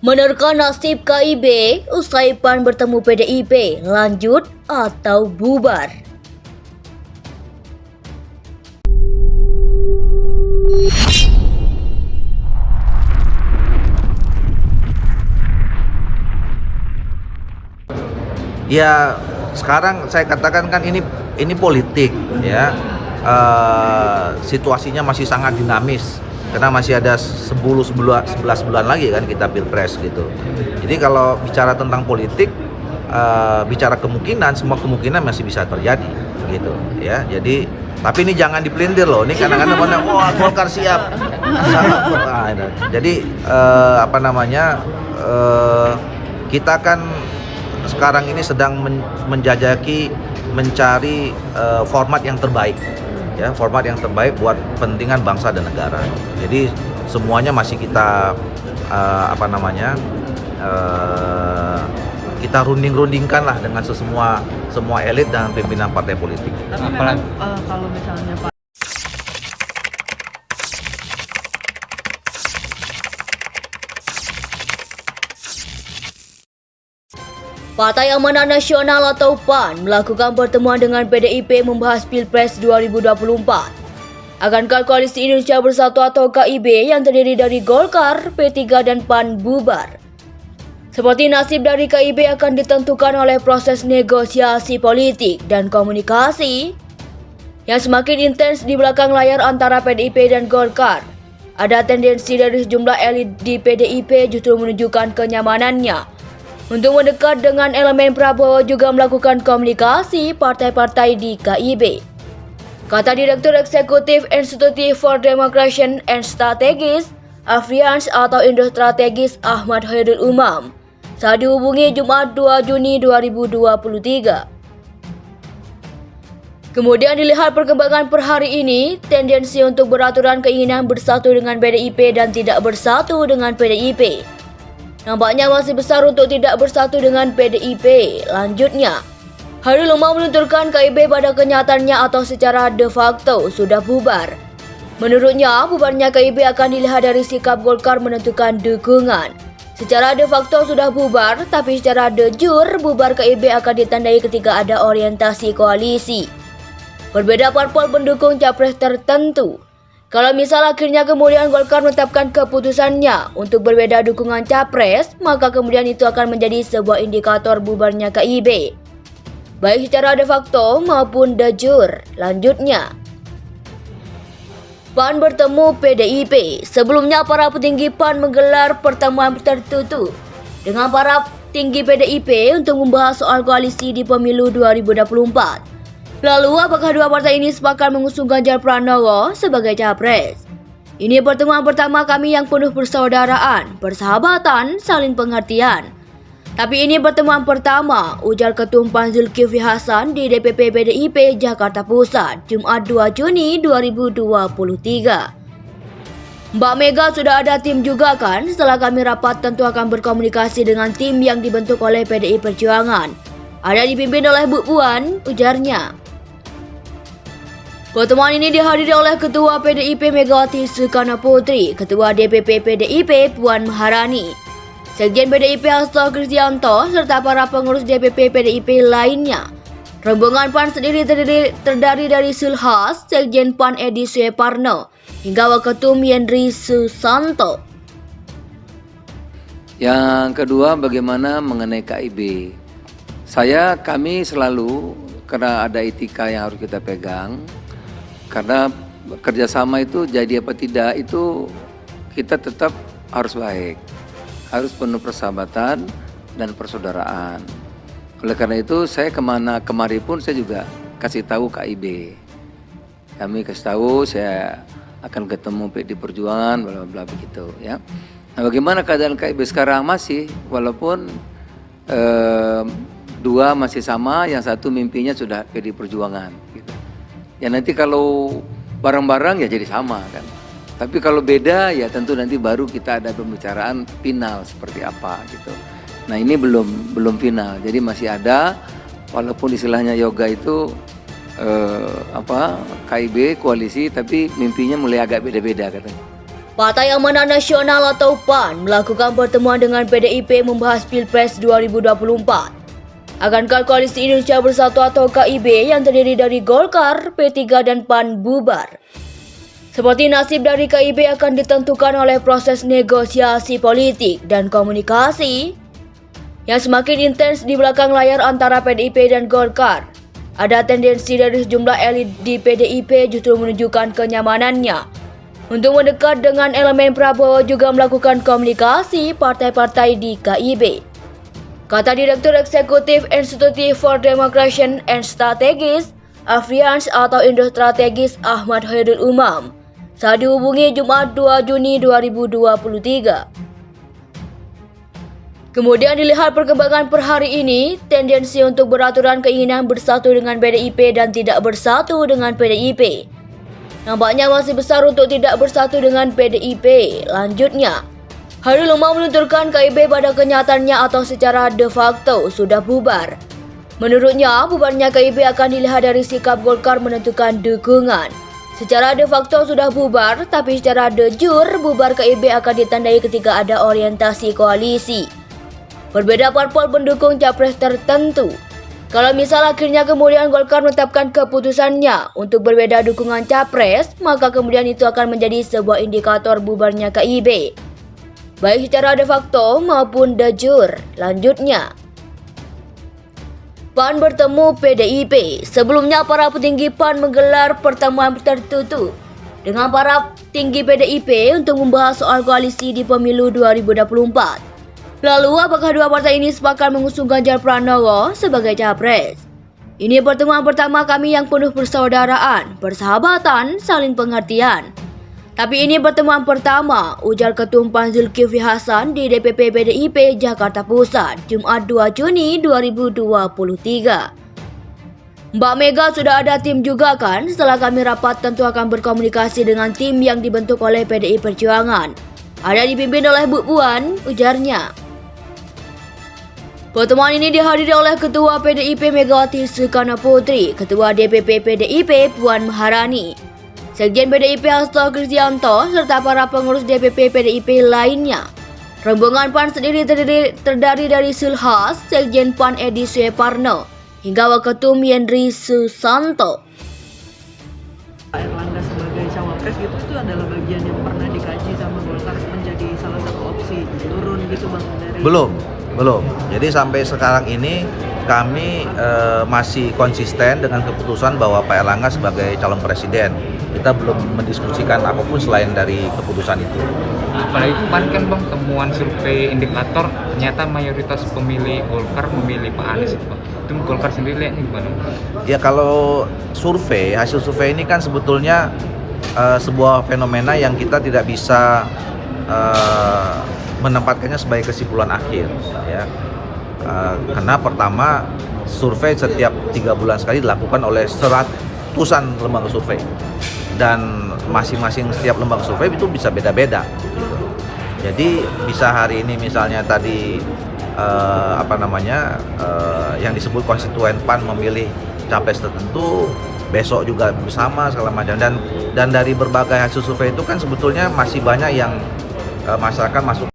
Menerka nasib KIB usai PAN bertemu PDIP, lanjut atau bubar? Ya, sekarang saya katakan kan ini politik ya. Situasinya masih sangat dinamis karena masih ada 11 bulan lagi kan kita pilpres gitu. Jadi kalau bicara tentang politik, bicara kemungkinan, semua kemungkinan masih bisa terjadi gitu ya. Jadi tapi ini jangan dipelintir loh. Ini kadang-kadang wah Golkar siap. Jadi kita kan sekarang ini sedang menjajaki mencari format yang terbaik ya, format yang terbaik buat kepentingan bangsa dan negara. Jadi semuanya masih kita kita rundingkan lah dengan semua elit dan pimpinan partai politik. Tapi memang kalau misalnya Pak Partai Amanat Nasional atau PAN melakukan pertemuan dengan PDIP membahas Pilpres 2024. Akankah Koalisi Indonesia Bersatu atau KIB yang terdiri dari Golkar, P3 dan PAN bubar? Seperti nasib dari KIB akan ditentukan oleh proses negosiasi politik dan komunikasi yang semakin intens di belakang layar antara PDIP dan Golkar. Ada tendensi dari sejumlah elit di PDIP justru menunjukkan kenyamanannya untuk mendekat dengan elemen Prabowo, juga melakukan komunikasi partai-partai di KIB. Kata Direktur Eksekutif Institute for Democracy and Strategies Alliance atau Indo Strategis Ahmad Khairul Umam saat dihubungi Jumat 2 Juni 2023. Kemudian dilihat perkembangan per hari ini, tendensi untuk beraturan keinginan bersatu dengan PDIP dan tidak bersatu dengan PDIP nampaknya masih besar untuk tidak bersatu dengan PDIP. Lanjutnya, Khairul Umam menuturkan KIB pada kenyataannya atau secara de facto sudah bubar. Menurutnya, bubarnya KIB akan dilihat dari sikap Golkar menentukan dukungan. Secara de facto sudah bubar, tapi secara de jure bubar KIB akan ditandai ketika ada orientasi koalisi. Berbeda parpol pendukung capres tertentu. Kalau misal akhirnya kemudian Golkar menetapkan keputusannya untuk berbeda dukungan capres, maka kemudian itu akan menjadi sebuah indikator bubarnya KIB, baik secara de facto maupun de jure. Lanjutnya, PAN bertemu PDIP. Sebelumnya para petinggi PAN menggelar pertemuan tertutup dengan para petinggi PDIP untuk membahas soal koalisi di pemilu 2024. Lalu, apakah dua partai ini sepakat mengusung Ganjar Pranowo sebagai capres? Ini pertemuan pertama kami yang penuh persaudaraan, persahabatan, saling pengertian. Tapi ini pertemuan pertama, ujar Ketum PAN Zulkifli Hasan di DPP PDIP Jakarta Pusat, Jumat 2 Juni 2023. Mbak Mega sudah ada tim juga kan? Setelah kami rapat tentu akan berkomunikasi dengan tim yang dibentuk oleh PDI Perjuangan. Ada dipimpin oleh Bu Puan, ujarnya. Pertemuan ini dihadiri oleh Ketua PDIP Megawati Soekarno Putri, Ketua DPP PDIP Puan Maharani, Sekjen PDIP Hasto Kristianto, serta para pengurus DPP PDIP lainnya. Rombongan PAN sendiri terdiri dari Sulhas, Sekjen PAN Edi Sueparno, hingga Waketum Yendri Susanto. Yang kedua, bagaimana mengenai KIB? Kami selalu, karena ada etika yang harus kita pegang, karena kerjasama itu jadi apa tidak itu kita tetap harus baik, harus penuh persahabatan dan persaudaraan. Oleh karena itu saya kemari pun saya juga kasih tahu KIB. Kami kasih tahu saya akan ketemu PD Perjuangan, bla bla begitu ya. Nah, bagaimana keadaan KIB sekarang? Masih, walaupun dua masih sama, yang satu mimpinya sudah PD Perjuangan gitu. Ya nanti kalau bareng-bareng ya jadi sama kan. Tapi kalau beda ya tentu nanti baru kita ada pembicaraan final seperti apa gitu. Nah ini belum final, jadi masih ada, walaupun istilahnya yoga itu KIB koalisi, tapi mimpinya mulai agak beda-beda katanya. Partai Amanat Nasional atau PAN melakukan pertemuan dengan PDIP membahas Pilpres 2024. Akankah Koalisi Indonesia Bersatu atau KIB yang terdiri dari Golkar, P3 dan PAN bubar? Seperti nasib dari KIB akan ditentukan oleh proses negosiasi politik dan komunikasi yang semakin intens di belakang layar antara PDIP dan Golkar. Ada tendensi dari sejumlah elit di PDIP justru menunjukkan kenyamanannya untuk mendekat dengan elemen Prabowo, juga melakukan komunikasi partai-partai di KIB. Kata Direktur Eksekutif Institute for Democracy and Strategies Alliance atau Indo Strategis Ahmad Khairul Umam saat dihubungi Jumat 2 Juni 2023. Kemudian dilihat perkembangan per hari ini, tendensi untuk beraturan keinginan bersatu dengan PDIP dan tidak bersatu dengan PDIP nampaknya masih besar untuk tidak bersatu dengan PDIP. Lanjutnya, Khairul Umam menuturkan KIB pada kenyataannya atau secara de facto sudah bubar. Menurutnya, bubarnya KIB akan dilihat dari sikap Golkar menentukan dukungan. Secara de facto sudah bubar, tapi secara de jure bubar KIB akan ditandai ketika ada orientasi koalisi. Berbeda parpol pendukung capres tertentu. Kalau misal akhirnya kemudian Golkar menetapkan keputusannya untuk berbeda dukungan capres, maka kemudian itu akan menjadi sebuah indikator bubarnya KIB, baik secara de facto maupun de jure. Lanjutnya, PAN bertemu PDIP. Sebelumnya para petinggi PAN menggelar pertemuan tertutup dengan para petinggi PDIP untuk membahas soal koalisi di pemilu 2024. Lalu, apakah dua partai ini sepakat mengusung Ganjar Pranowo sebagai capres? Ini pertemuan pertama kami yang penuh persaudaraan, persahabatan, saling pengertian. Tapi ini pertemuan pertama, ujar Ketum PAN Zulkifli Hasan di DPP PDIP Jakarta Pusat, Jumat 2 Juni 2023. Mbak Mega sudah ada tim juga kan? Setelah kami rapat tentu akan berkomunikasi dengan tim yang dibentuk oleh PDI Perjuangan. Ada dipimpin oleh Bu Puan, ujarnya. Pertemuan ini dihadiri oleh Ketua PDIP Megawati Soekarno Putri, Ketua DPP PDIP Puan Maharani, Sekjen PDIP Hasto Kristianto, serta para pengurus DPP PDIP lainnya. Rombongan PAN sendiri terdiri dari Sulhas, Sekjen PAN Edi Sueparno, hingga Waketum Yendri Susanto. Pak Erlangga sebagai cawapres gitu itu adalah bagian yang pernah dikaji sama Golkar menjadi salah satu opsi turun gitu Bang dari Belum. Jadi sampai sekarang ini kami masih konsisten dengan keputusan bahwa Pak Erlangga sebagai calon presiden. Kita belum mendiskusikan apapun selain dari keputusan itu. Apalagi kemarin kan Bang, temuan survei indikator ternyata mayoritas pemilih Golkar memilih Pak Anies itu Bang. Itu Golkar sendiri lihatnya gimana? Ya kalau hasil survei ini kan sebetulnya sebuah fenomena yang kita tidak bisa menempatkannya sebagai kesimpulan akhir, ya. Karena pertama, survei setiap 3 bulan sekali dilakukan oleh seratusan lembaga survei, dan masing-masing setiap lembaga survei itu bisa beda-beda. Jadi bisa hari ini misalnya tadi yang disebut konstituen PAN memilih capres tertentu, besok juga bersama segala macam, dan dari berbagai hasil survei itu kan sebetulnya masih banyak yang masyarakat masuk